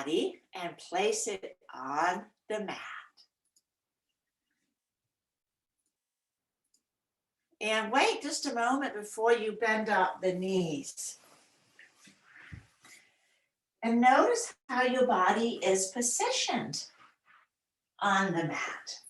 body and place it on the mat. And wait just a moment before you bend up the knees. And notice how your body is positioned on the mat.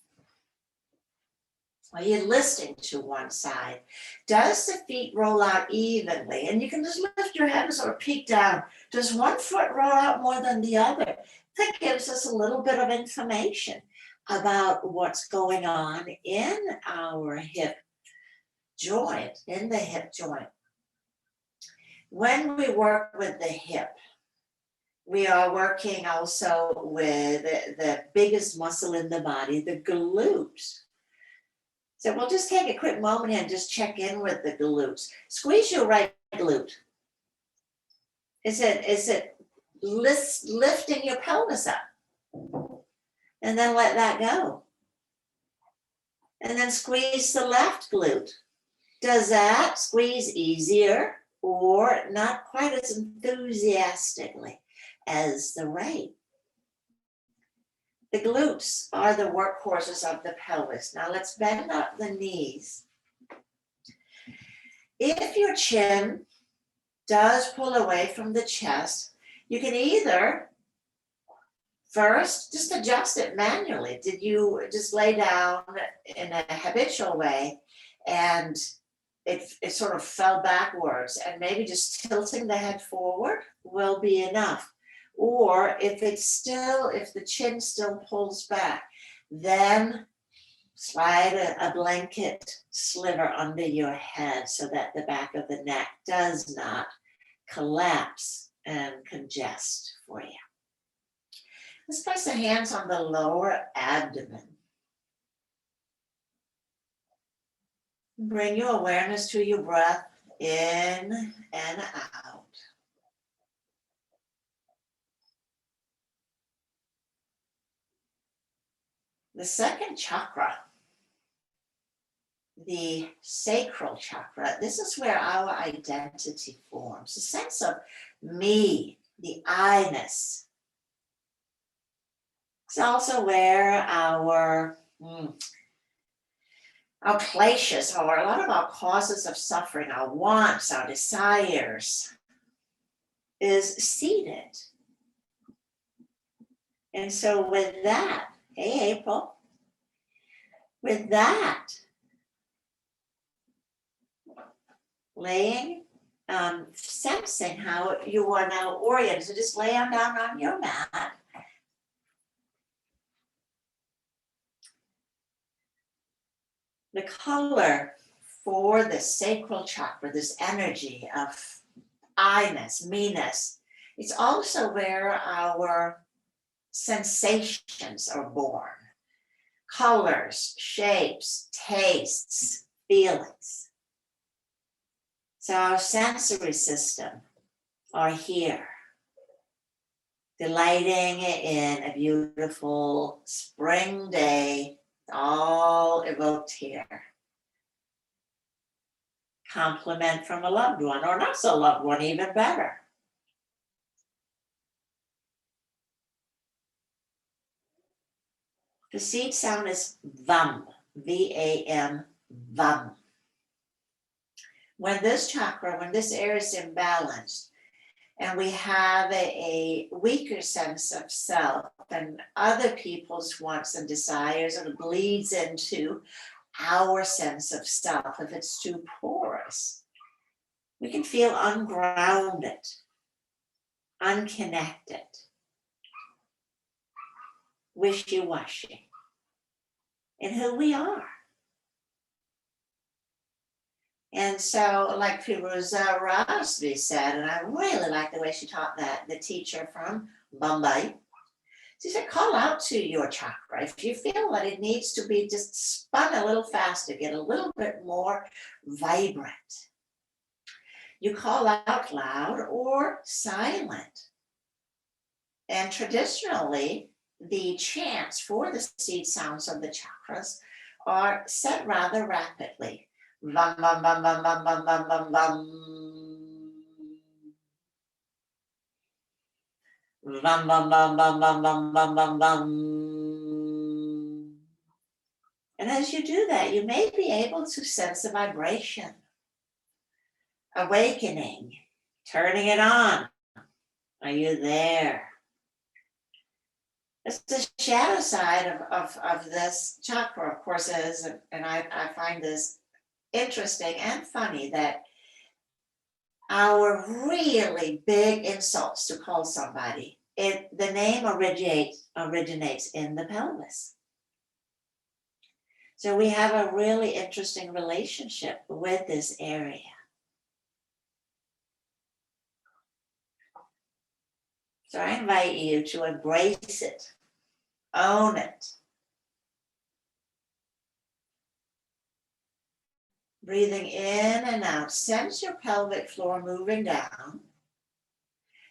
Well, you're listing to one side. Does the feet roll out evenly? And you can just lift your hands or peek down. Does one foot roll out more than the other? That gives us a little bit of information about what's going on in our hip joint, in the hip joint. When we work with the hip, we are working also with the biggest muscle in the body, the glutes. So we'll just take a quick moment and just check in with the glutes. Squeeze your right glute. Is it lifting your pelvis up? And then let that go. And then squeeze the left glute. Does that squeeze easier or not quite as enthusiastically as the right? The glutes are the workhorses of the pelvis. Now let's bend up the knees. If your chin does pull away from the chest, you can either first just adjust it manually. Did you just lay down in a habitual way and it sort of fell backwards, and maybe just tilting the head forward will be enough? Or if the chin still pulls back, then slide a blanket sliver under your head so that the back of the neck does not collapse and congest for you. Let's place the hands on the lower abdomen. Bring your awareness to your breath in and out. The second chakra, the sacral chakra, this is where our identity forms, a sense of me, the I-ness. It's also where our places, or a lot of our causes of suffering, our wants, our desires, is seated. And so with that, hey, April. With that, sensing how you are now oriented. So just lay down on your mat. The color for the sacral chakra, this energy of I-ness, me-ness, it's also where our sensations are born. Colors, shapes, tastes, feelings. So our sensory system are here, delighting in a beautiful spring day, all evoked here. Compliment from a loved one, or not so loved one, even better. The seed sound is VAM, V-A-M, VAM. When this area is imbalanced, and we have a weaker sense of self and other people's wants and desires, and it bleeds into our sense of self, if it's too porous, we can feel ungrounded, unconnected, wishy-washy in who we are. And so, like Firuza Rasvi said, and I really like the way she taught that, the teacher from Bombay, she said, call out to your chakra. If you feel that it needs to be just spun a little faster, get a little bit more vibrant, you call out loud or silent. And traditionally, the chants for the seed sounds of the chakras are said rather rapidly. Vam, vam, vam, vam, vam, vam, vam, vam, vam. Bum, bum, bum, bum, bum, bum, bum, bum, bum. And as you do that, you may be able to sense a vibration, awakening, turning it on. Are you there? It's the shadow side of this chakra, of course, is, and I find this interesting and funny that our really big insults to call somebody, the name originates in the pelvis. So we have a really interesting relationship with this area. So I invite you to embrace it, own it. Breathing in and out, sense your pelvic floor moving down.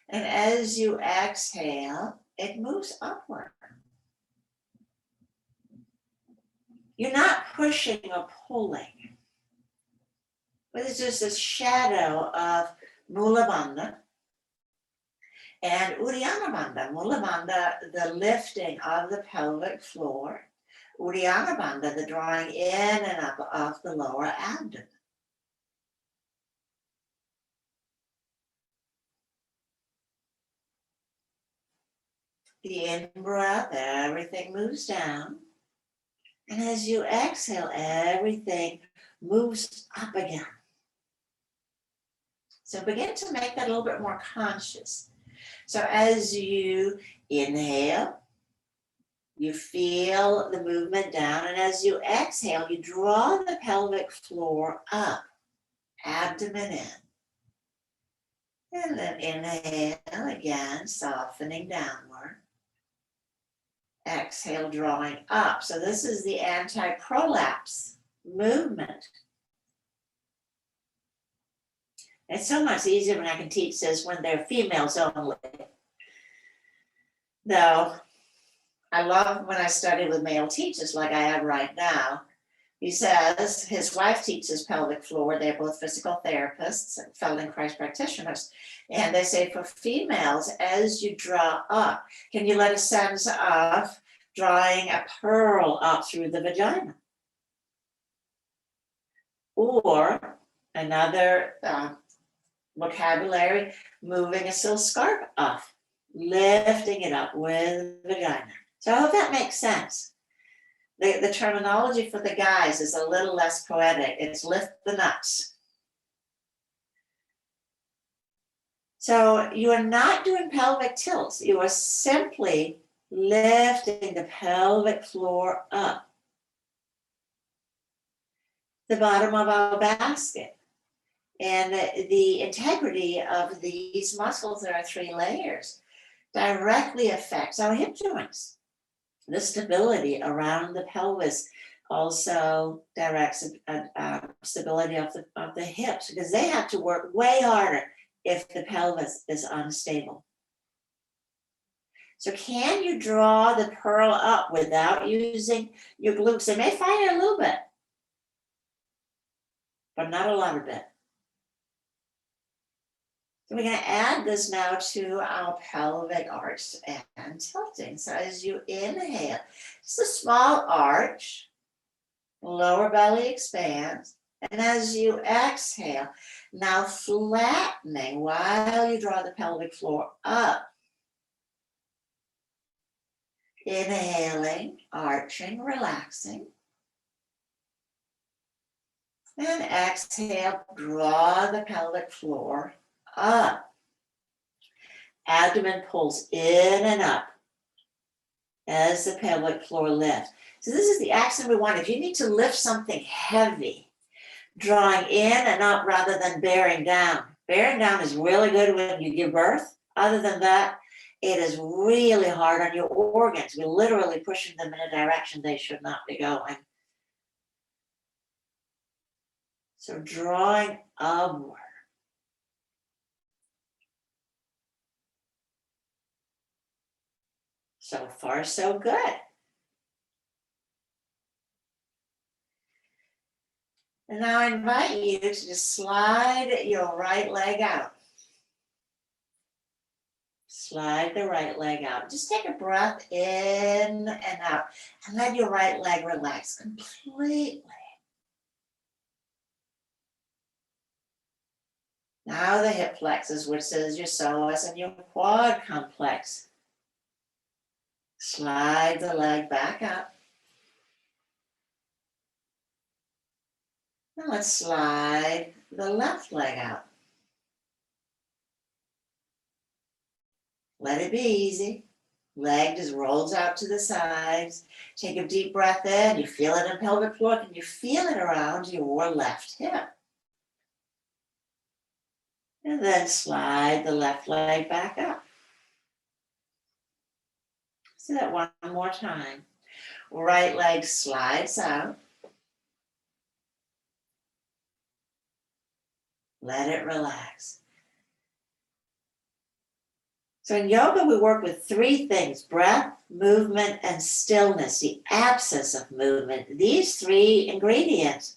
And as you exhale, it moves upward. You're not pushing or pulling, but it's just a shadow of Mula Bandha and Uddiyana Bandha. Mula Bandha, the lifting of the pelvic floor. Uddiyana Bandha, the drawing in and up of the lower abdomen. The in-breath, everything moves down. And as you exhale, everything moves up again. So begin to make that a little bit more conscious. So as you inhale, you feel the movement down. And as you exhale, you draw the pelvic floor up, abdomen in. And then inhale again, softening downward. Exhale, drawing up. So this is the anti-prolapse movement. It's so much easier when I can teach this when they're females only. Though I love when I study with male teachers like I have right now. He says his wife teaches pelvic floor. They're both physical therapists and Feldenkrais practitioners. And they say for females, as you draw up, can you let a sense of drawing a pearl up through the vagina? Or another vocabulary, moving a silk scarf up, lifting it up with the vagina. So I hope that makes sense. The terminology for the guys is a little less poetic. It's lift the nuts. So you are not doing pelvic tilts. You are simply lifting the pelvic floor up. The bottom of our basket. And the integrity of these muscles, there are 3 layers, directly affects our hip joints. The stability around the pelvis also directs stability of the hips, because they have to work way harder if the pelvis is unstable. So can you draw the pearl up without using your glutes? They may find it a little bit, but not a lot of it. So we're going to add this now to our pelvic arch and tilting. So as you inhale, just a small arch, lower belly expands. And as you exhale, now flattening while you draw the pelvic floor up. Inhaling, arching, relaxing. And exhale, draw the pelvic floor up. Abdomen pulls in and up as the pelvic floor lifts. So this is the action we want. If you need to lift something heavy, drawing in and up rather than bearing down. Bearing down is really good when you give birth. Other than that, it is really hard on your organs. We're literally pushing them in a direction they should not be going. So drawing upward. So far, so good. And now I invite you to just slide your right leg out. Slide the right leg out. Just take a breath in and out and let your right leg relax completely. Now the hip flexors, which is your psoas and your quad complex. Slide the leg back up. Now let's slide the left leg out. Let it be easy. Leg just rolls out to the sides. Take a deep breath in. You feel it in pelvic floor. Can you feel it around your left hip? And then slide the left leg back up. Do that one more time. Right leg slides out. Let it relax. So in yoga, we work with three things: breath, movement, and stillness, the absence of movement. These three ingredients,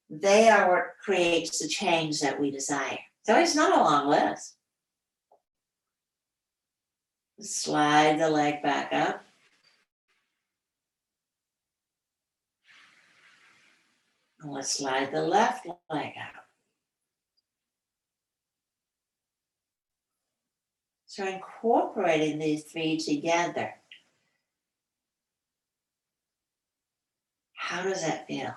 they are what creates the change that we desire. So it's not a long list. Slide the leg back up. And let's slide the left leg out. So incorporating these three together. How does that feel?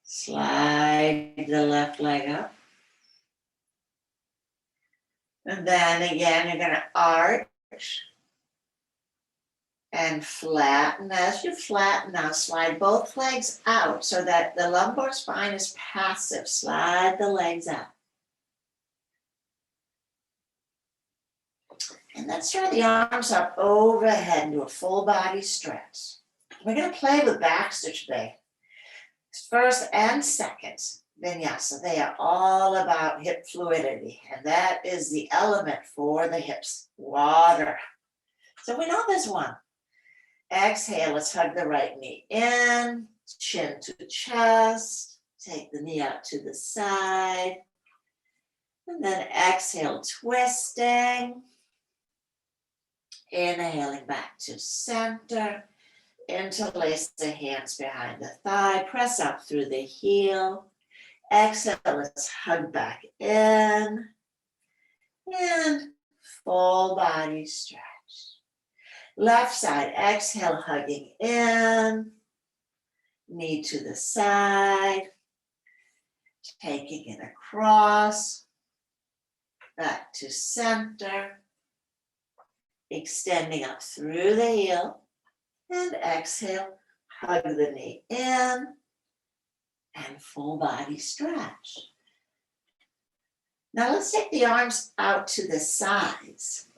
Slide the left leg up. And then again, you're going to arch and flatten. As you flatten, now slide both legs out so that the lumbar spine is passive. Slide the legs out. And then start the arms up overhead into a full body stretch. We're going to play with Baxter today. First and second vinyasa, they are all about hip fluidity, and that is the element for the hips, water. So we know this one. Exhale, let's hug the right knee in, chin to chest, take the knee out to the side, and then exhale, twisting, inhaling back to center. Interlace the hands behind the thigh, press up through the heel. Exhale, let's hug back in. And full body stretch. Left side, exhale, hugging in. Knee to the side. Taking it across. Back to center. Extending up through the heel. And exhale, hug the knee in, and full body stretch. Now let's take the arms out to the sides.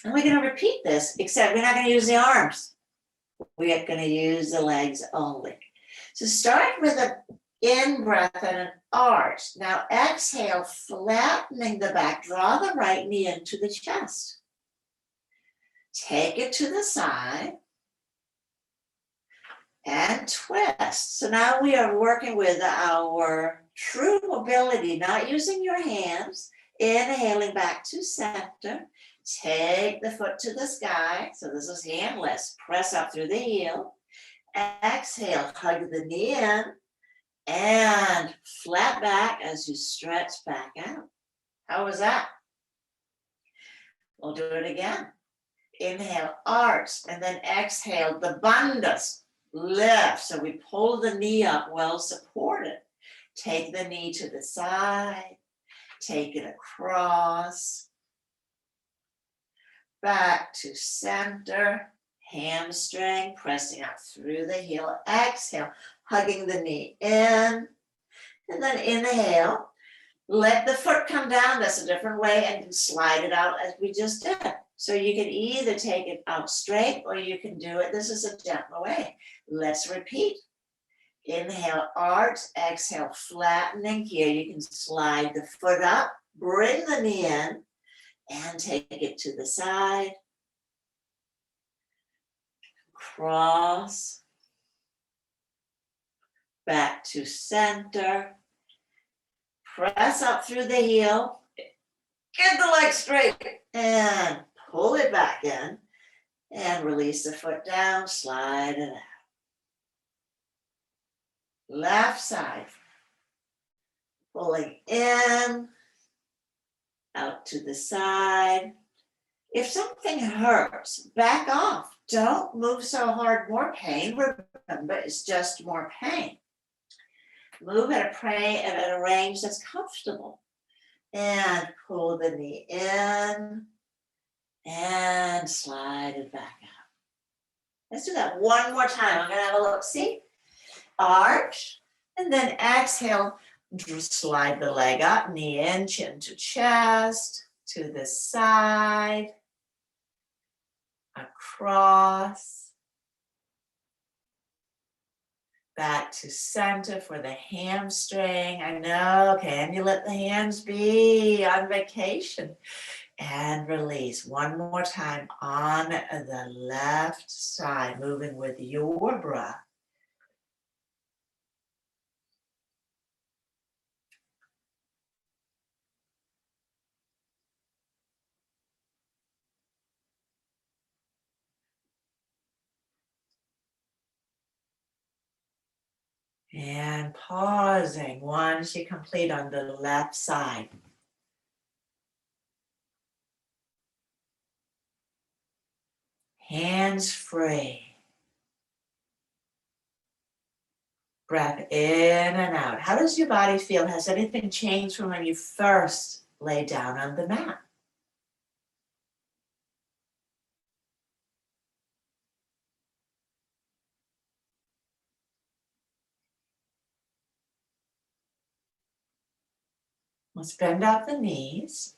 And we're going to repeat this, except we're not going to use the arms. We're going to use the legs only. So start with an in-breath and an arch. Now exhale, flattening the back. Draw the right knee into the chest. Take it to the side. And twist. So now we are working with our true mobility, not using your hands. Inhaling back to center. Take the foot to the sky. So this is handless. Press up through the heel. Exhale, hug the knee in. And flat back as you stretch back out. How was that? We'll do it again. Inhale, arch. And then exhale, the bandhas. Lift, so we pull the knee up well supported. Take the knee to the side, take it across, back to center, hamstring, pressing up through the heel. Exhale, hugging the knee in, and then inhale. Let the foot come down, that's a different way, and slide it out as we just did. So you can either take it out straight or you can do it, this is a gentle way. Let's repeat. Inhale, arch, exhale, flattening. Here you can slide the foot up, bring the knee in, and take it to the side. Cross. Back to center. Press up through the heel. Get the leg straight and pull it back in and release the foot down, slide it out. Left side. Pulling in, out to the side. If something hurts, back off. Don't move so hard, more pain. Remember, it's just more pain. Move at a range that's comfortable. And pull the knee in and slide it back out. Let's do that one more time. I'm going to have a look. See? Arch. And then exhale. Slide the leg up, knee in, chin to chest, to the side, across, back to center for the hamstring. I know, can you let the hands be on vacation? And release. One more time on the left side, moving with your breath. And pausing once you complete on the left side. Hands free. Breath in and out. How does your body feel? Has anything changed from when you first lay down on the mat? Let's bend out the knees.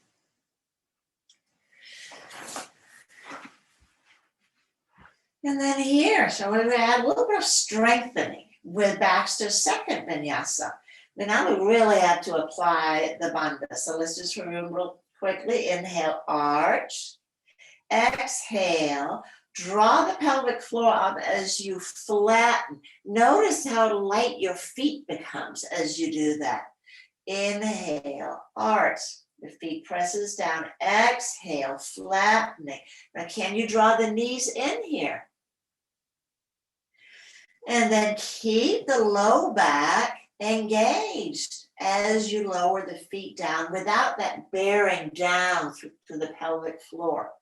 And then here, so we're going to add a little bit of strengthening with Baxter's second vinyasa. But now we really have to apply the bandha. So let's just remember real quickly. Inhale, arch. Exhale, draw the pelvic floor up as you flatten. Notice how light your feet becomes as you do that. Inhale, arch. The feet presses down. Exhale, flattening. Now, can you draw the knees in here? And then keep the low back engaged as you lower the feet down without that bearing down to the pelvic floor.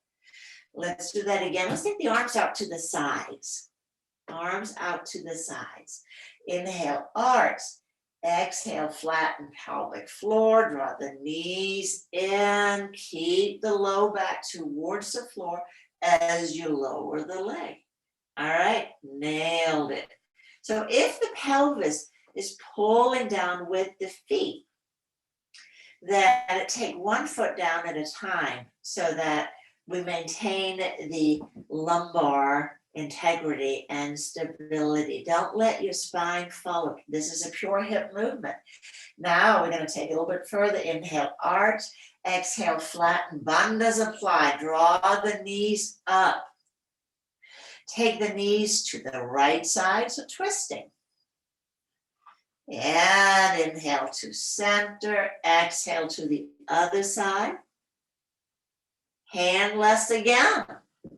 Let's do that again. Let's take the arms out to the sides. Arms out to the sides. Inhale, arch. Exhale, flatten pelvic floor. Draw the knees in. Keep the low back towards the floor as you lower the leg. All right, nailed it. So if the pelvis is pulling down with the feet, then take one foot down at a time so that we maintain the lumbar integrity and stability. Don't let your spine follow. This is a pure hip movement. Now we're going to take it a little bit further. Inhale, arch. Exhale, flatten. Bandhas apply. Draw the knees up. Take the knees to the right side, so twisting. And inhale to center. Exhale to the other side. Handless again.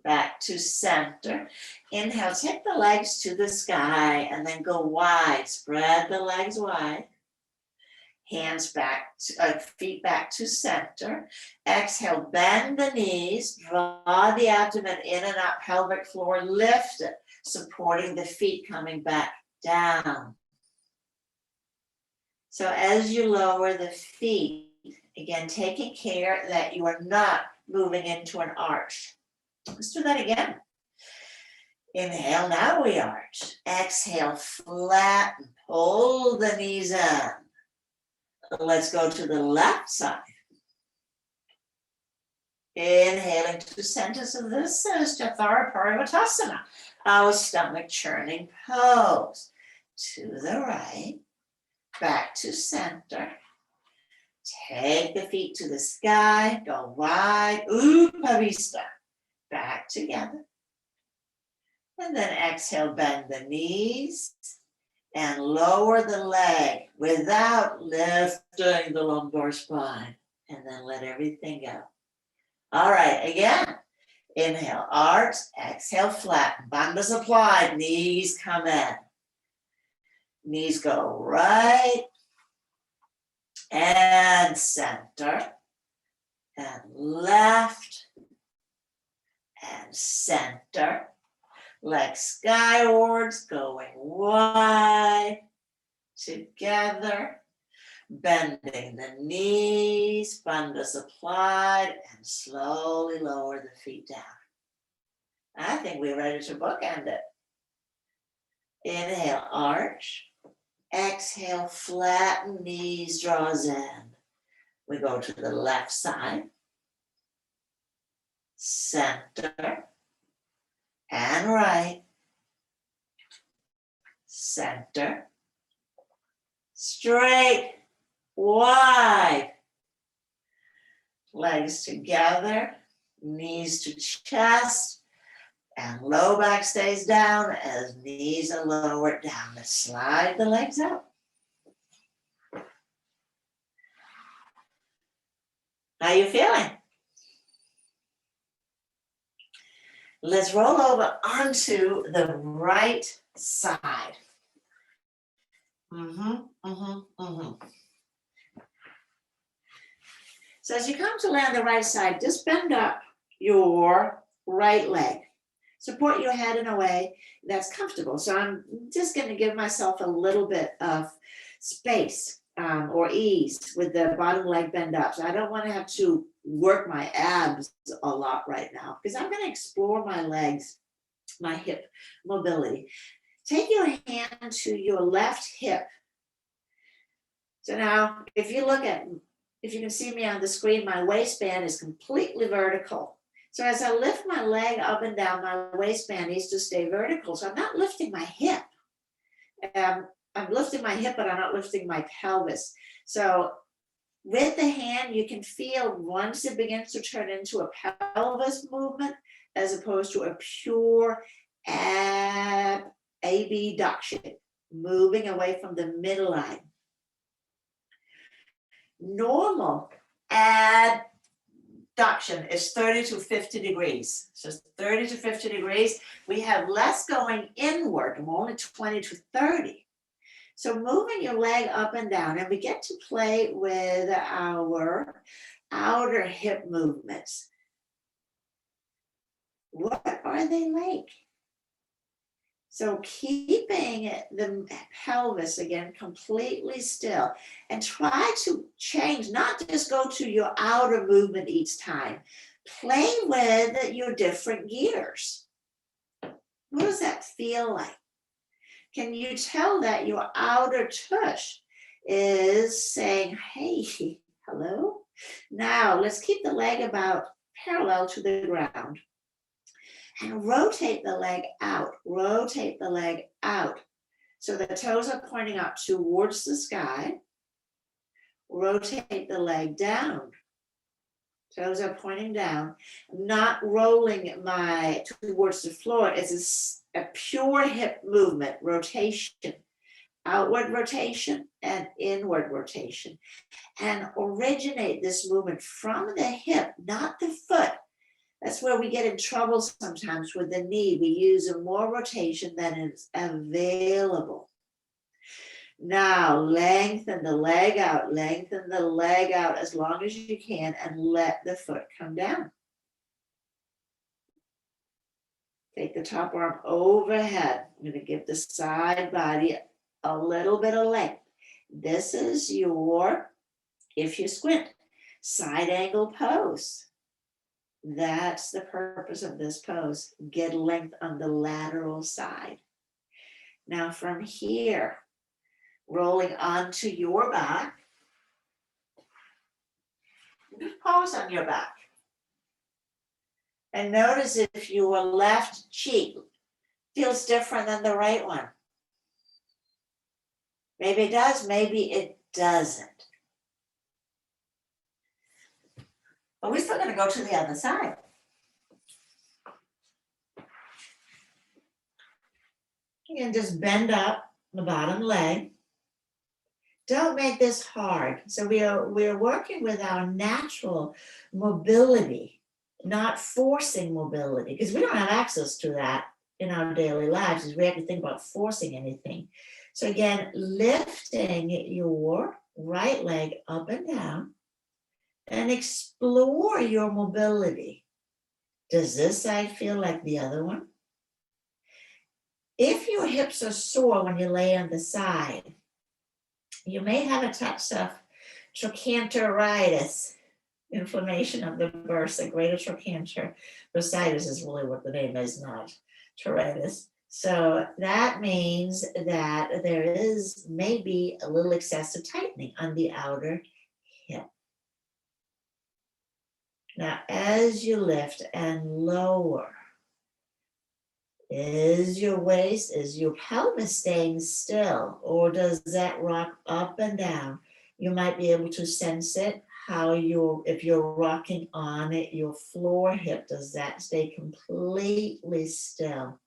Back to center. Inhale, take the legs to the sky and then go wide. Spread the legs wide. Hands back, feet back to center. Exhale, bend the knees. Draw the abdomen in and up, pelvic floor, lift it, supporting the feet coming back down. So as you lower the feet, again, taking care that you are not moving into an arch. Let's do that again. Inhale, now we arch. Exhale, flatten, pull the knees in. Let's go to the left side. Inhaling to center. So this is Jathara Parivartasana, our stomach churning pose. To the right, back to center. Take the feet to the sky, go wide, Upavista. Back together. And then exhale, bend the knees. and lower the leg without lifting the lumbar spine. And then let everything go. All right, again. Inhale, arch, exhale, flatten. Bandhas applied, knees come in. Knees go right and center and left and center. Legs skywards, going wide, together, bending the knees, bandhas applied, and slowly lower the feet down. I think we're ready to bookend it. Inhale, arch. Exhale, flatten, knees draws in. We go to the left side, center, and right, center, straight, wide, legs together, knees to chest, and low back stays down as knees are lowered down. Let's slide the legs out. How are you feeling? Let's roll over onto the right side. So as you come to land the right side, just bend up your right leg. Support your head in a way that's comfortable. So I'm just going to give myself a little bit of space or ease with the bottom leg bend up. So I don't want to have to work my abs a lot right now because I'm going to explore my legs, my hip mobility. Take your hand to your left hip. So now if you can see me on the screen, my waistband is completely vertical. So as I lift my leg up and down, my waistband needs to stay vertical. So I'm not lifting my hip. I'm lifting my hip, but I'm not lifting my pelvis. So with the hand, you can feel once it begins to turn into a pelvis movement, as opposed to a pure abduction, moving away from the midline. Normal adduction is 30 to 50 degrees. So 30 to 50 degrees, we have less going inward, only 20 to 30. So moving your leg up and down, and we get to play with our outer hip movements. What are they like? So keeping the pelvis, again, completely still, and try to change, not just go to your outer movement each time. Play with your different gears. What does that feel like? Can you tell that your outer tush is saying, hey, hello? Now let's keep the leg about parallel to the ground. And rotate the leg out, rotate the leg out. So the toes are pointing up towards the sky. Rotate the leg down. Toes are pointing down, not rolling towards the floor. It's a pure hip movement, rotation, outward rotation and inward rotation. And originate this movement from the hip, not the foot. That's where we get in trouble sometimes with the knee. We use more rotation than is available. Now, lengthen the leg out as long as you can, and let the foot come down. Take the top arm overhead. I'm going to give the side body a little bit of length. This is your, if you squint, side angle pose. That's the purpose of this pose. Get length on the lateral side. Now from here, rolling onto your back. Just pause on your back. And notice if your left cheek feels different than the right one. Maybe it does, maybe it doesn't. But we're still going to go to the other side. You can just bend up the bottom leg. Don't make this hard. So we're working with our natural mobility, not forcing mobility, because we don't have access to that in our daily lives. We have to think about forcing anything. So again, lifting your right leg up and down and explore your mobility. Does this side feel like the other one? If your hips are sore when you lay on the side, you may have a touch of trochanteritis, inflammation of the bursa. Greater trochanter bursitis is really what the name is, not teritis. So that means that there is maybe a little excessive tightening on the outer hip. Now, as you lift and lower, is your waist, is your pelvis staying still, or does that rock up and down? You might be able to sense it, if you're rocking on it, your floor hip, does that stay completely still?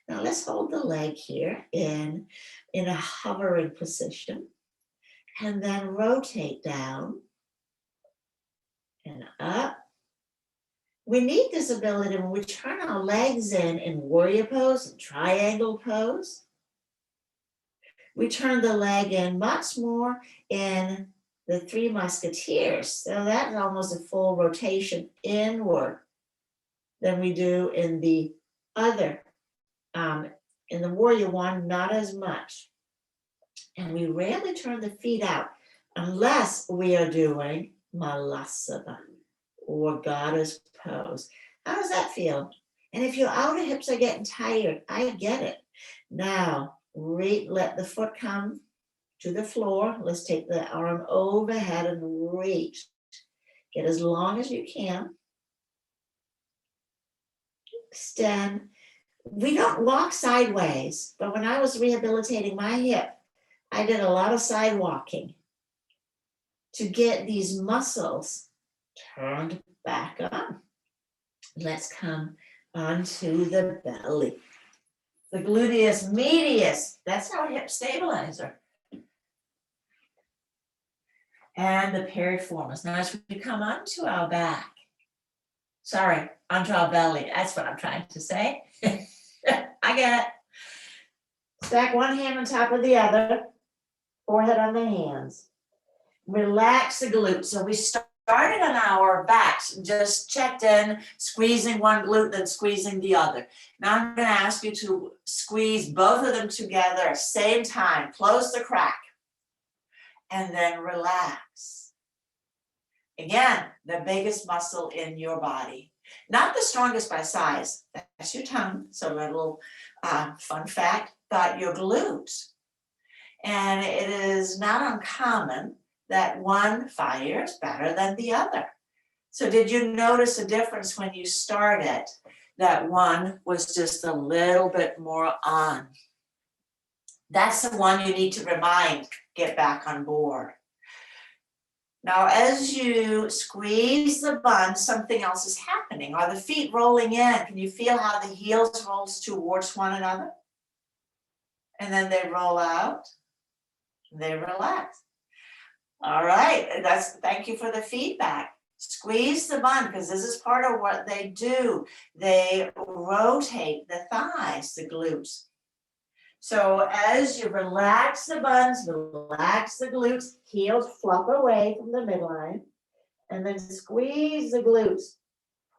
Now let's hold the leg here in a hovering position, and then rotate down and up. We need this ability when we turn our legs in warrior pose and triangle pose. We turn the leg in much more in the Three Musketeers. So that's almost a full rotation inward than we do in the other. In the warrior one, not as much. And we rarely turn the feet out unless we are doing Malasana or goddess pose. How does that feel? And if your outer hips are getting tired, I get it. Now, let the foot come to the floor. Let's take the arm overhead and reach. Get as long as you can. Extend. We don't walk sideways, but when I was rehabilitating my hip, I did a lot of side walking to get these muscles turned back on. Let's come onto the belly. The gluteus medius, that's our hip stabilizer. And the piriformis. Now as we come onto our back, onto our belly, that's what I'm trying to say. I get it. Stack one hand on top of the other, forehead on the hands. Relax the glutes. So we started on our backs, just checked in, squeezing one glute, then squeezing the other. Now I'm going to ask you to squeeze both of them together, same time, close the crack, and then relax. Again, the biggest muscle in your body. Not the strongest by size, that's your tongue, so a little fun fact, but your glutes. And it is not uncommon that one fires better than the other. So did you notice a difference when you started, that one was just a little bit more on? That's the one you need to get back on board. Now, as you squeeze the bun, something else is happening. Are the feet rolling in? Can you feel how the heels rolls towards one another? And then they roll out, they relax. All right, thank you for the feedback. Squeeze the bun, because this is part of what they do. They rotate the thighs, the glutes. So as you relax the buns, relax the glutes, heels flop away from the midline, and then squeeze the glutes,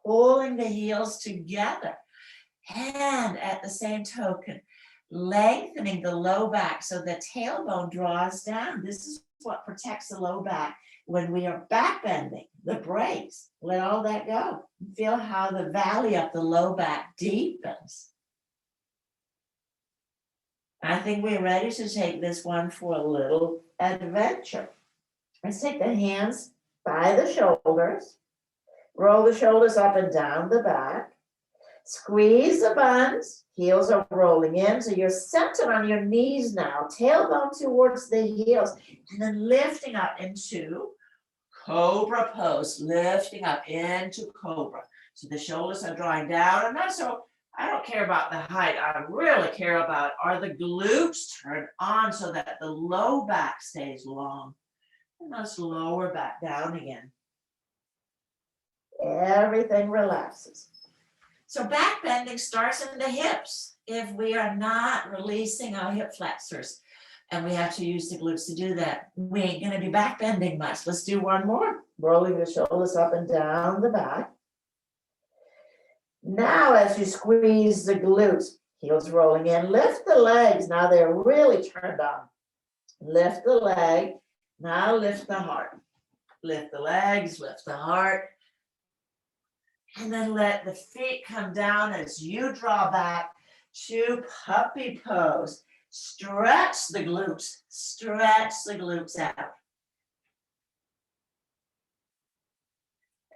pulling the heels together. And at the same token, lengthening the low back so the tailbone draws down. This is what protects the low back when we are back bending, the brakes. Let all that go. Feel how the valley of the low back deepens. I think we're ready to take this one for a little adventure. Let's take the hands by the shoulders, roll the shoulders up and down the back, squeeze the buns, heels are rolling in, so you're centered on your knees now, tailbone towards the heels, and then lifting up into Cobra pose, lifting up into Cobra. So the shoulders are drawing down. I don't care about the height. I really care about, are the glutes turned on so that the low back stays long? And let's lower back down again. Everything relaxes. So back bending starts in the hips. If we are not releasing our hip flexors, and we have to use the glutes to do that, we ain't gonna be back bending much. Let's do one more. Rolling the shoulders up and down the back. Now as you squeeze the glutes, heels rolling in, lift the legs. Now they're really turned on. Lift the leg, now lift the heart. Lift the legs, lift the heart. And then let the feet come down as you draw back to puppy pose. Stretch the glutes out.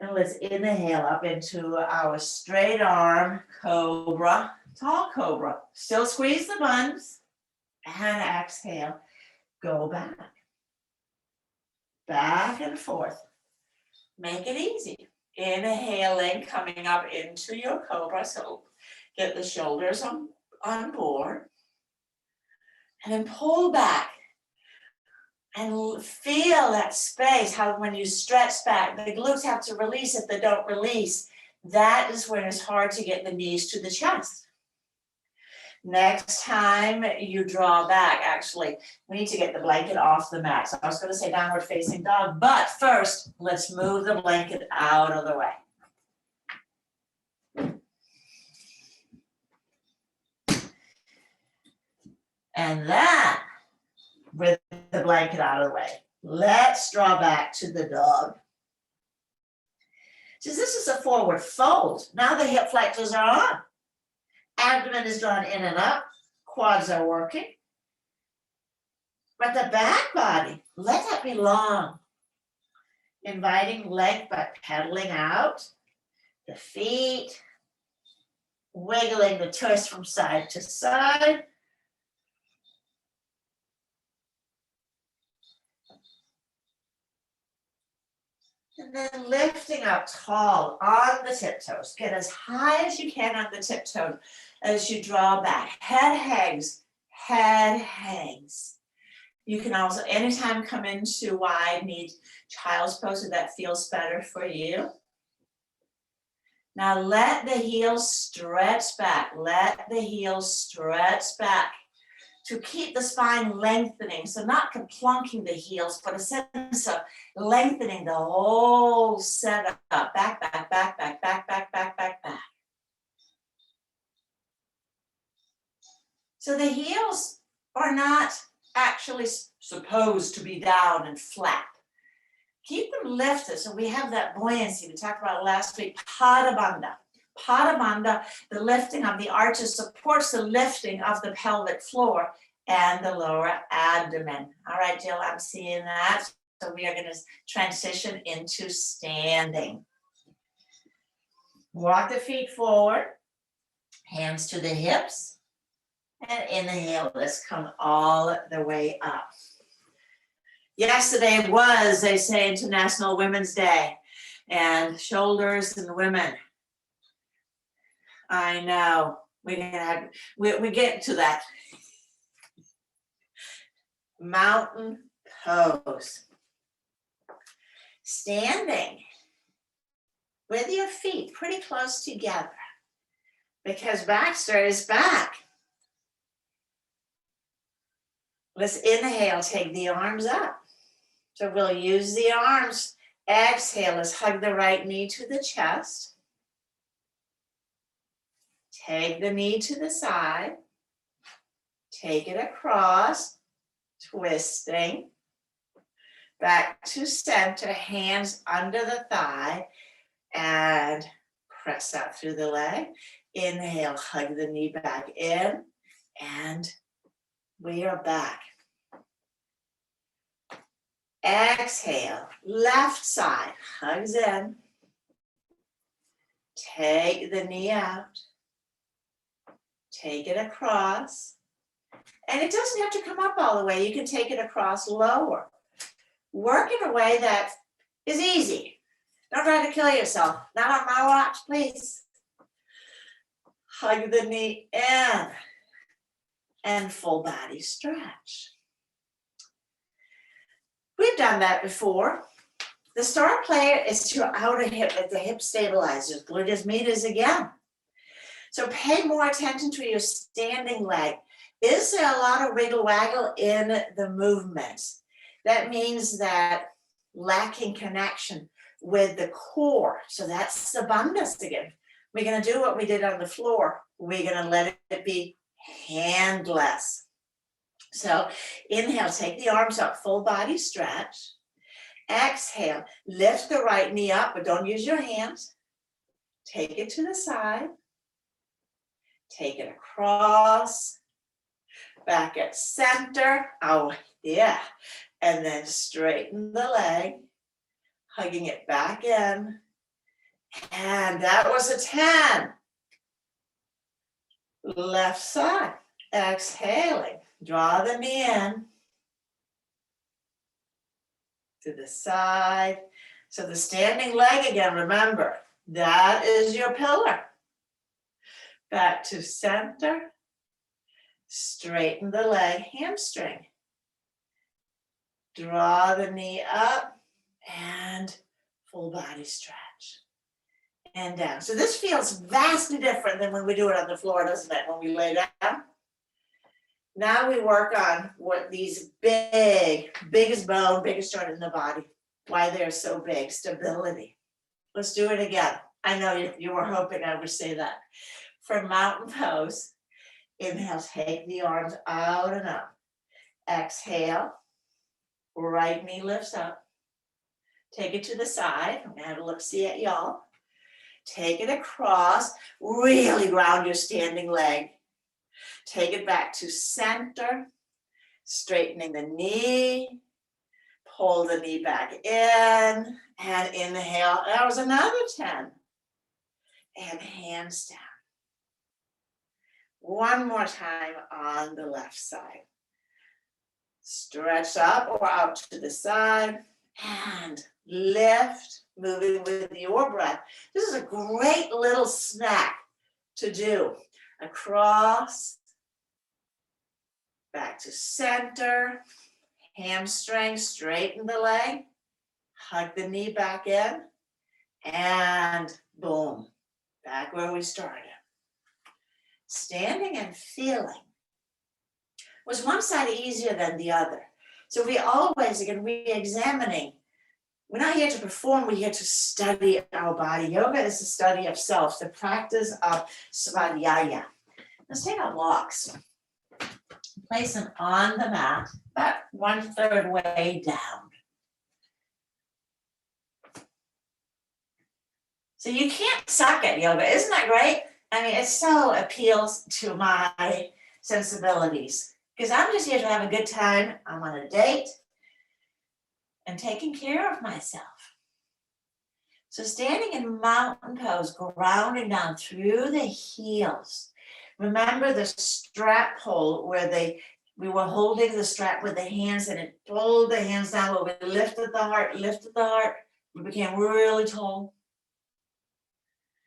And let's inhale up into our straight arm cobra, tall cobra. Still squeeze the buns and exhale. Go back. Back and forth. Make it easy. Inhaling, coming up into your cobra. So get the shoulders on board. And then pull back. And feel that space, how when you stretch back, the glutes have to release. If they don't release, that is when it's hard to get the knees to the chest. Next time you draw back, actually, we need to get the blanket off the mat. So I was going to say downward facing dog, but first, let's move the blanket out of the way. And then, with the blanket out of the way, let's draw back to the dog. So this is a forward fold. Now the hip flexors are on. Abdomen is drawn in and up. Quads are working. But the back body, let that be long. Inviting leg but pedaling out. The feet. Wiggling the twist from side to side. And then lifting up tall on the tiptoes. Get as high as you can on the tiptoes as you draw back. Head hangs, head hangs. You can also anytime come into wide knee child's pose if that feels better for you. Now let the heels stretch back. Let the heels stretch back to keep the spine lengthening. So not plunking the heels, but a sense of lengthening the whole setup. Back, back, back, back, back, back, back, back, back. So the heels are not actually supposed to be down and flat. Keep them lifted so we have that buoyancy. We talked about last week, Pada Bandha. Pada Bandha, the lifting of the arches supports the lifting of the pelvic floor and the lower abdomen. All right, Jill, I'm seeing that. So we are going to transition into standing. Walk the feet forward, hands to the hips, and inhale. Let's come all the way up. Yesterday was, they say, International Women's Day, and shoulders and women. I know, we get to that. Mountain pose. Standing with your feet pretty close together because Baxter is back. Let's inhale, take the arms up. So we'll use the arms. Exhale, let's hug the right knee to the chest. Take the knee to the side. Take it across, twisting. Back to center, hands under the thigh, and press out through the leg. Inhale, hug the knee back in, and we are back. Exhale, left side, hugs in. Take the knee out. Take it across. And it doesn't have to come up all the way. You can take it across lower. Work in a way that is easy. Don't try to kill yourself. Not on my watch, please. Hug the knee in. And full body stretch. We've done that before. The star player is your outer hip, the hip stabilizers, gluteus medius again. So pay more attention to your standing leg. Is there a lot of wiggle waggle in the movement? That means that lacking connection with the core. So that's the bandhas again. We're going to do what we did on the floor. We're going to let it be handless. So inhale, take the arms up, full body stretch. Exhale, lift the right knee up, but don't use your hands. Take it to the side. Take it across. Back at center. Oh, yeah. And then straighten the leg. Hugging it back in. And that was a 10. Left side. Exhaling. Draw the knee in. To the side. So the standing leg again, remember, that is your pillar. Back to center. Straighten the leg, hamstring. Draw the knee up and full body stretch. And down. So this feels vastly different than when we do it on the floor, doesn't it? When we lay down. Now we work on what these biggest bone, biggest joint in the body, why they're so big, stability. Let's do it again. I know you were hoping I would say that. For mountain pose, inhale, take the arms out and up. Exhale, right knee lifts up. Take it to the side. I'm gonna have a look-see at y'all. Take it across, really ground your standing leg. Take it back to center, straightening the knee, pull the knee back in, and inhale. That was another 10. And hands down. One more time on the left side. Stretch up or out to the side and lift, moving with your breath. This is a great little snack to do. Across, back to center, hamstring, straighten the leg, hug the knee back in, and boom, back where we started. Standing and feeling. Was one side easier than the other? So we always, again, re-examining. We're not here to perform, we're here to study our body. Yoga is the study of self, the practice of svadhyaya. Let's take our blocks. Place them on the mat, about 1/3 way down. So you can't suck at yoga, isn't that great? I mean, it so appeals to my sensibilities because I'm just here to have a good time. I'm on a date and taking care of myself. So standing in mountain pose, grounding down through the heels. Remember the strap pull where we were holding the strap with the hands and it pulled the hands down, but we lifted the heart, we became really tall.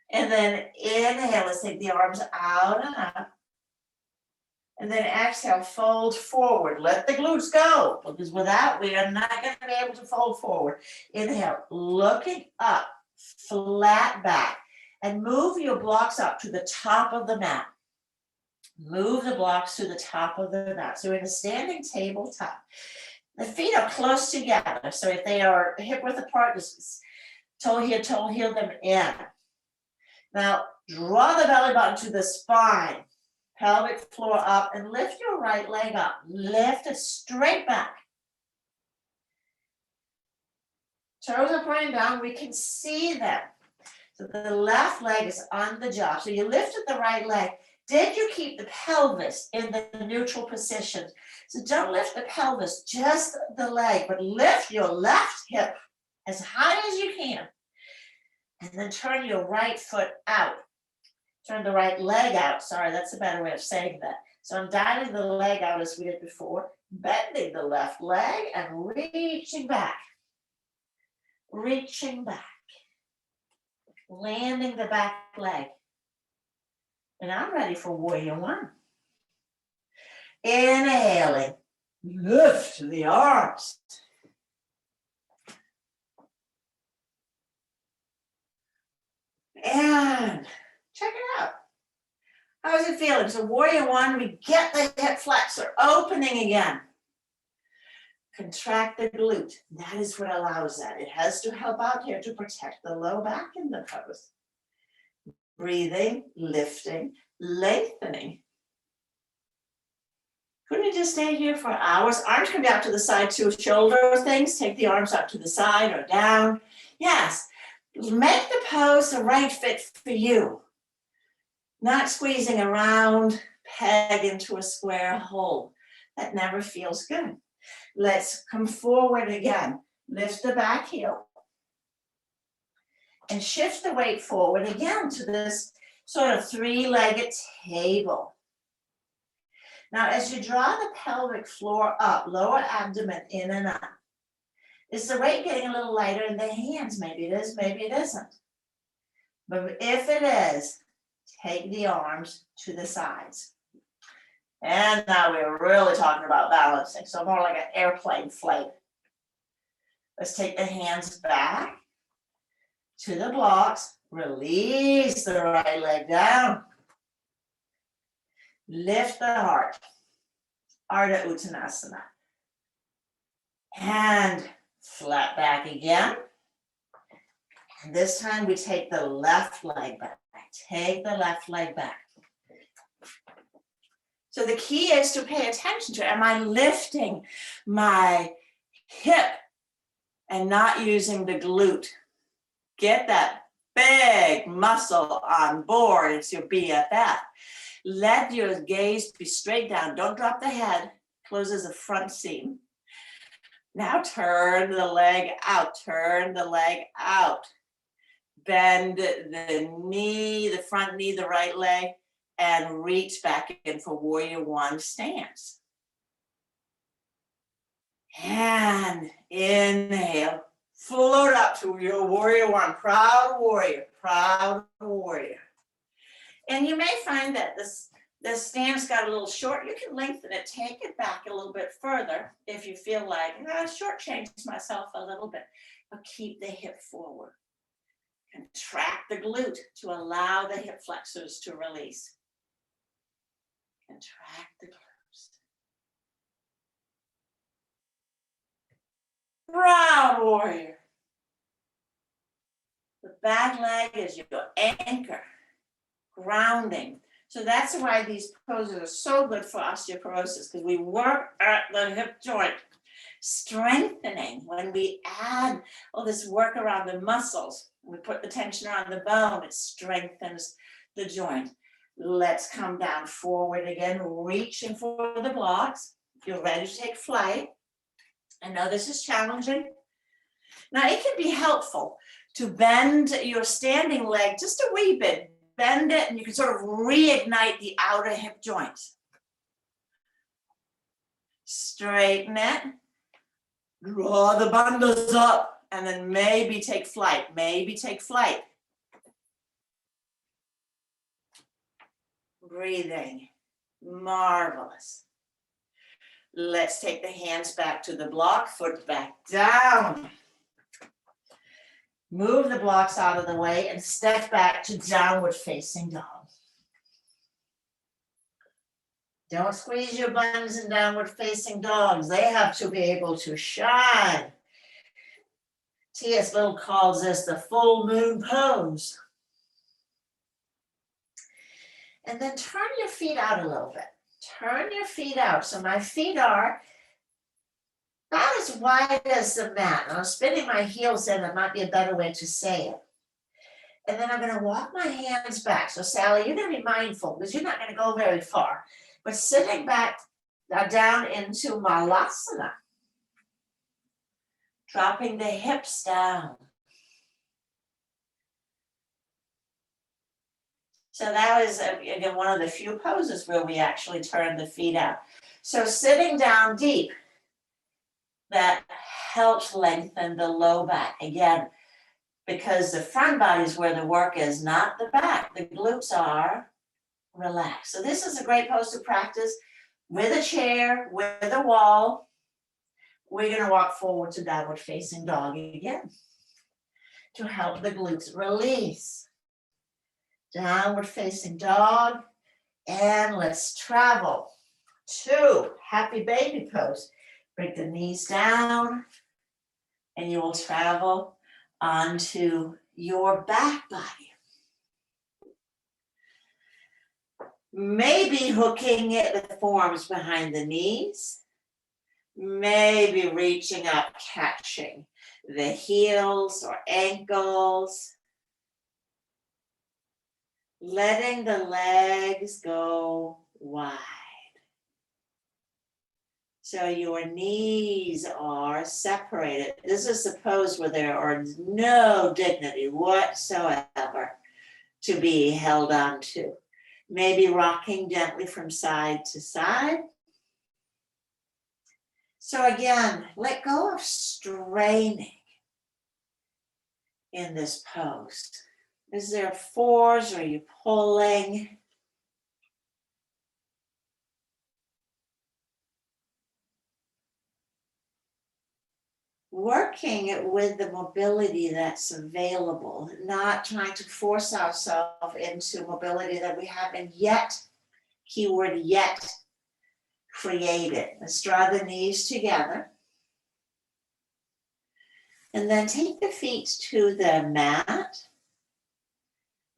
And then inhale, let's take the arms out and up. And then exhale, fold forward. Let the glutes go, because without, we are not going to be able to fold forward. Inhale, looking up, flat back, and move your blocks up to the top of the mat. Move the blocks to the top of the mat. So in a standing tabletop, the feet are close together. So if they are hip width apart, just toe heel them in. Now, draw the belly button to the spine, pelvic floor up, and lift your right leg up. Lift it straight back. Toes are pointing down, we can see them. So the left leg is on the job. So you lifted the right leg. Did you keep the pelvis in the neutral position? So don't lift the pelvis, just the leg, but lift your left hip as high as you can. And then turn your right foot out. Turn the right leg out. Sorry, that's a better way of saying that. So I'm dialing the leg out as we did before, bending the left leg and reaching back. Reaching back. Landing the back leg. And I'm ready for warrior one. Inhaling, lift the arms. And check it out. How's it feeling? So warrior one, we get the hip flexor opening again. Contract the glute. That is what allows that. It has to help out here to protect the low back in the pose. Breathing, lifting, lengthening. Couldn't you just stay here for hours? Arms can be out to the side too. Shoulder things, take the arms out to the side or down. Yes, make the pose the right fit for you. Not squeezing around, peg into a square hole. That never feels good. Let's come forward again. Lift the back heel. And shift the weight forward again to this sort of three-legged table. Now, as you draw the pelvic floor up, lower abdomen in and up, is the weight getting a little lighter in the hands? Maybe it is, maybe it isn't. But if it is, take the arms to the sides. And now we're really talking about balancing, so more like an airplane flight. Let's take the hands back to the blocks. Release the right leg down. Lift the heart. Ardha Uttanasana. And flat back again. And this time we take the left leg back. Take the left leg back. So the key is to pay attention to, am I lifting my hip and not using the glute? Get that big muscle on board. It's your BFF. Let your gaze be straight down. Don't drop the head. Closes the front seam. Now turn the leg out. Turn the leg out. Bend the knee, the front knee, the right leg, and reach back in for warrior one stance. And inhale. Float up to your warrior one. Proud warrior. Proud warrior. And you may find that the stance got a little short. You can lengthen it, take it back a little bit further if you feel like, shortchange myself a little bit, but keep the hip forward. Contract the glute to allow the hip flexors to release. Contract the glutes. Proud warrior. The back leg is your anchor. Grounding. So that's why these poses are so good for osteoporosis, because we work at the hip joint, strengthening. When we add all this work around the muscles, we put the tension around the bone, it strengthens the joint. Let's come down forward again, reaching for the blocks. You're ready to take flight. I know this is challenging. Now it can be helpful to bend your standing leg just a wee bit. Bend it and you can sort of reignite the outer hip joints. Straighten it. Draw the bundles up and then maybe take flight. Maybe take flight. Breathing. Marvelous. Let's take the hands back to the block, foot back down. Move the blocks out of the way and step back to downward facing dog. Don't squeeze your buns in downward facing dogs. They have to be able to shine. T.S. Little calls this the full moon pose. And then turn your feet out a little bit. Turn your feet out. So my feet are about as wide as the mat. I'm spinning my heels in. That might be a better way to say it. And then I'm going to walk my hands back. So Sally, you're going to be mindful because you're not going to go very far. But sitting back down into Malasana. Dropping the hips down. So that was, again, one of the few poses where we actually turn the feet out. So sitting down deep. That helps lengthen the low back. Again, because the front body is where the work is, not the back. The glutes are relax. So this is a great pose to practice with a chair, with a wall. We're going to walk forward to downward facing dog again to help the glutes release. Downward facing dog. And let's travel to happy baby pose. Bring the knees down and you will travel onto your back body. Maybe hooking the forearms behind the knees. Maybe reaching up, catching the heels or ankles. Letting the legs go wide. So your knees are separated. This is the pose where there are no dignity whatsoever to be held on to. Maybe rocking gently from side to side. So again, let go of straining in this pose. Is there a force? Are you pulling? Working with the mobility that's available, not trying to force ourselves into mobility that we haven't yet, keyword yet, created. Let's draw the knees together. And then take the feet to the mat.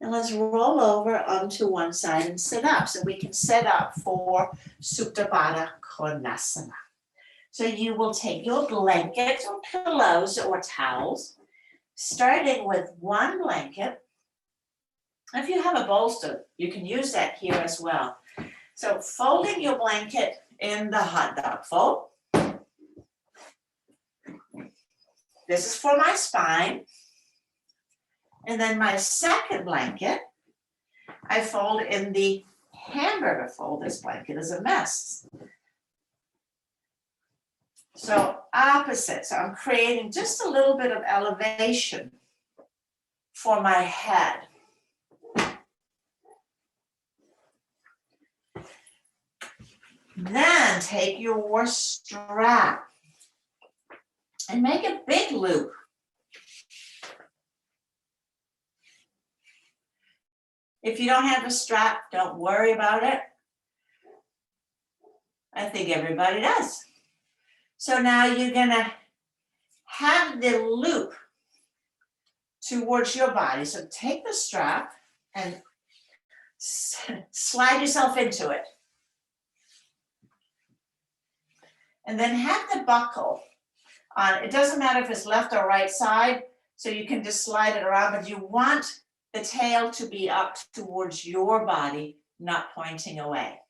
And let's roll over onto one side and sit up. So we can set up for Supta Baddha Konasana. So you will take your blankets or pillows or towels, starting with one blanket. If you have a bolster, you can use that here as well. So folding your blanket in the hot dog fold. This is for my spine. And then my second blanket, I fold in the hamburger fold. This blanket is a mess. So opposite. So I'm creating just a little bit of elevation for my head. Then take your strap and make a big loop. If you don't have a strap, don't worry about it. I think everybody does. So now you're gonna have the loop towards your body. So take the strap and slide yourself into it. And then have the buckle on. It doesn't matter if it's left or right side, so you can just slide it around, but you want the tail to be up towards your body, not pointing away.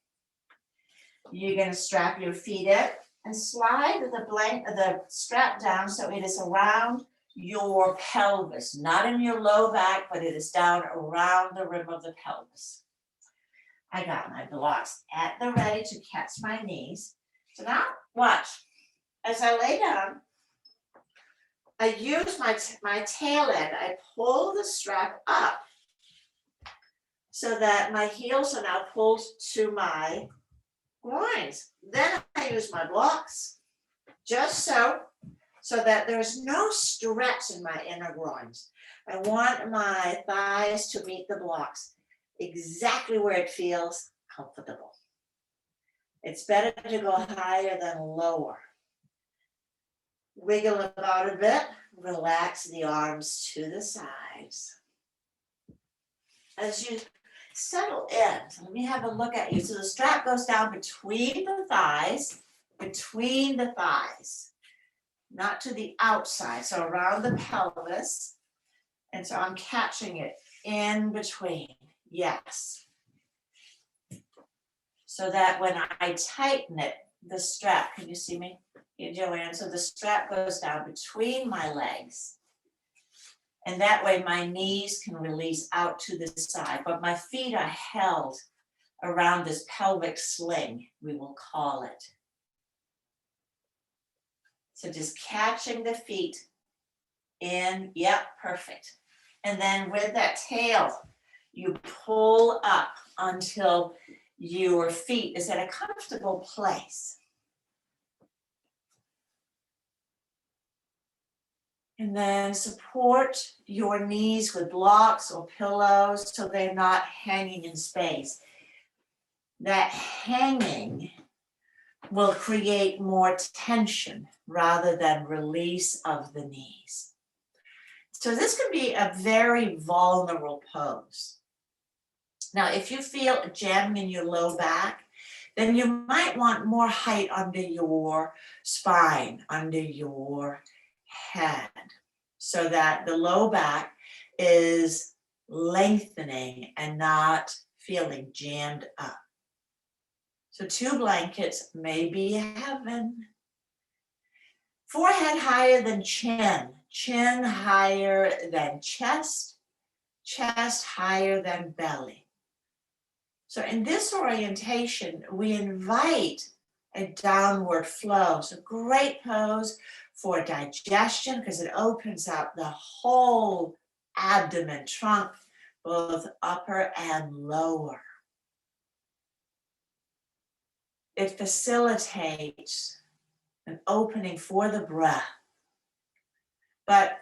You're going to strap your feet in and slide the strap down so it is around your pelvis, not in your low back, but it is down around the rim of the pelvis. I got my blocks at the ready to catch my knees. So now watch. As I lay down, I use my tail end. I pull the strap up so that my heels are now pulled to my groins. Then I use my blocks, just so that there's no stretch in my inner groins. I want my thighs to meet the blocks exactly where it feels comfortable. It's better to go higher than lower. Wiggle about a bit, relax the arms to the sides. As you settle in, so let me have a look at you. So the strap goes down between the thighs, not to the outside, so around the pelvis. And so I'm catching it in between, yes. So that when I tighten it, the strap, can you see me? Yeah, Joanne, so the strap goes down between my legs. And that way my knees can release out to the side, but my feet are held around this pelvic sling, we will call it. So just catching the feet in, yep, perfect. And then with that tail, You pull up until your feet is at a comfortable place. And then support your knees with blocks or pillows so they're not hanging in space. That hanging will create more tension rather than release of the knees. So this can be a very vulnerable pose. Now, if you feel jamming in your low back, then you might want more height under your spine, under your head, so that the low back is lengthening and not feeling jammed up. So 2 blankets may be heaven. Forehead higher than chin, chin higher than chest, chest higher than belly. So in this orientation, we invite a downward flow. So great pose for digestion because it opens up the whole abdomen, trunk, both upper and lower. It facilitates an opening for the breath. But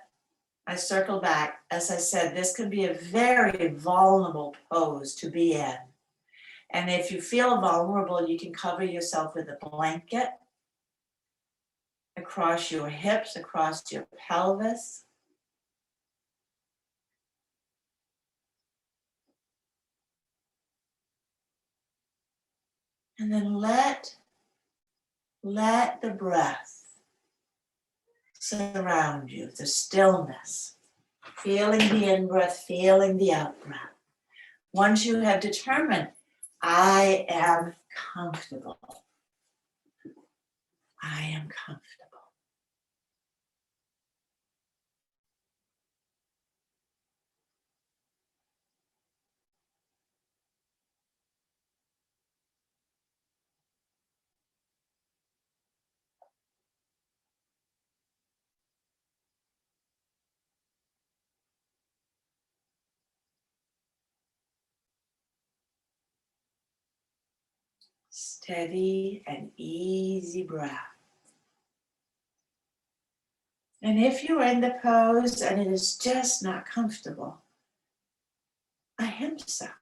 I circle back, as I said, this can be a very vulnerable pose to be in. And if you feel vulnerable, you can cover yourself with a blanket across your hips, across your pelvis. And then let the breath surround you, the stillness, feeling the in-breath, feeling the out-breath. Once you have determined, I am comfortable. I am comfortable. Steady and easy breath. And if you're in the pose and it is just not comfortable, ahimsa.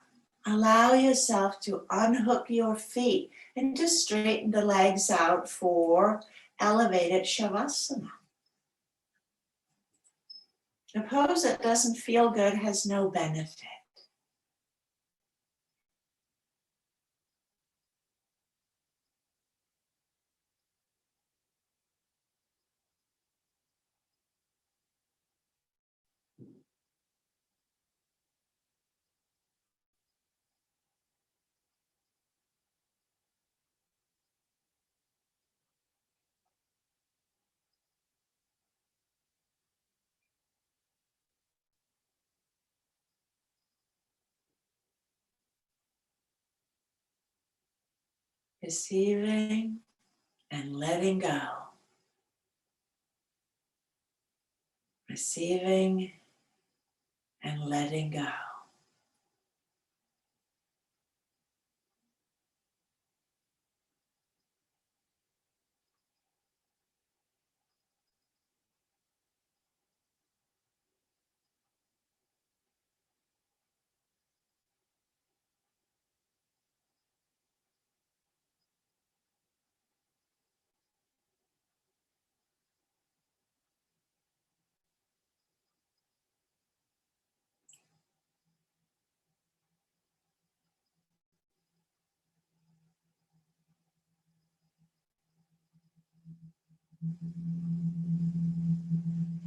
Allow yourself to unhook your feet and just straighten the legs out for elevated Shavasana. A pose that doesn't feel good has no benefit. Receiving and letting go. Receiving and letting go.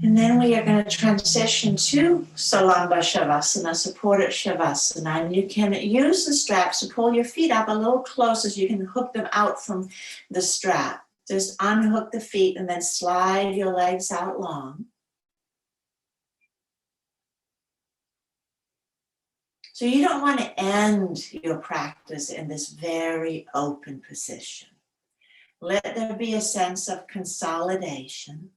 And then we are going to transition to Salamba Shavasana, Supported Shavasana. And you can use the straps to pull your feet up a little closer so you can hook them out from the strap. Just unhook the feet and then slide your legs out long. So you don't want to end your practice in this very open position. Let there be a sense of consolidation.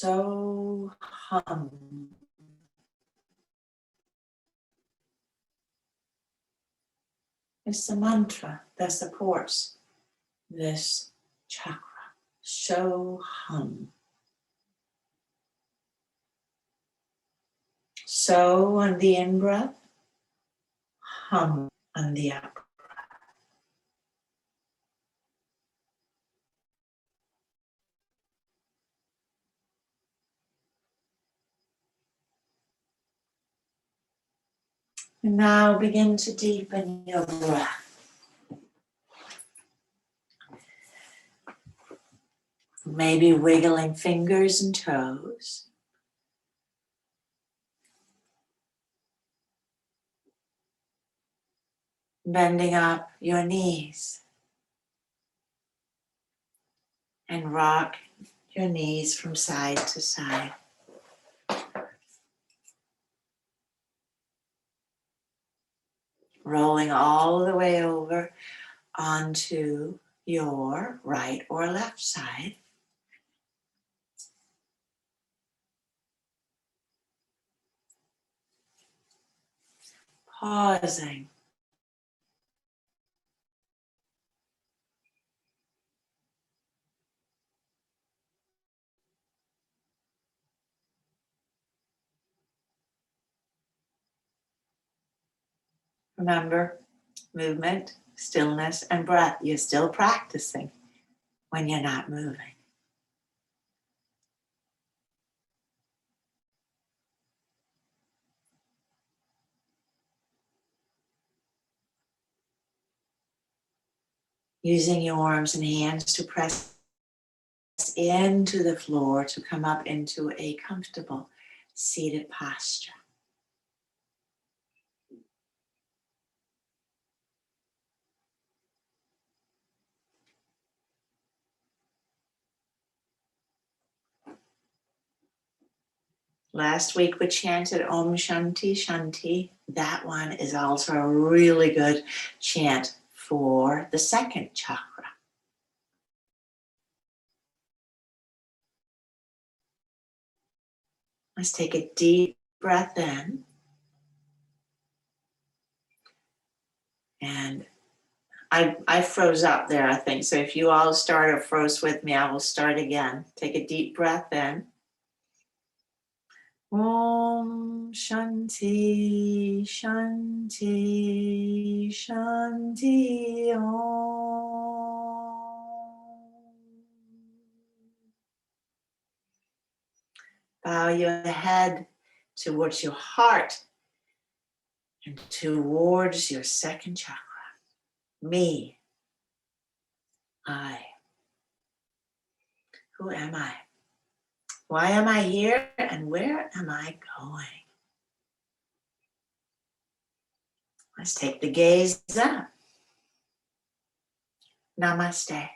So hum. It's the mantra that supports this chakra. So hum. So on the in-breath, hum on the out. And now begin to deepen your breath. Maybe wiggling fingers and toes. Bending up your knees. And rock your knees from side to side. Rolling all the way over onto your right or left side. Pausing. Remember, movement, stillness, and breath. You're still practicing when you're not moving. Using your arms and hands to press into the floor to come up into a comfortable seated posture. Last week we chanted Om Shanti Shanti. That one is also a really good chant for the second chakra. Let's take a deep breath in. And I froze up there, I think. So if you all start or froze with me, I will start again. Take a deep breath in. Om Shanti Shanti Shanti Om. Bow your head towards your heart and towards your second chakra. Me, I. Who am I? Why am I here and where am I going? Let's take the gaze up. Namaste.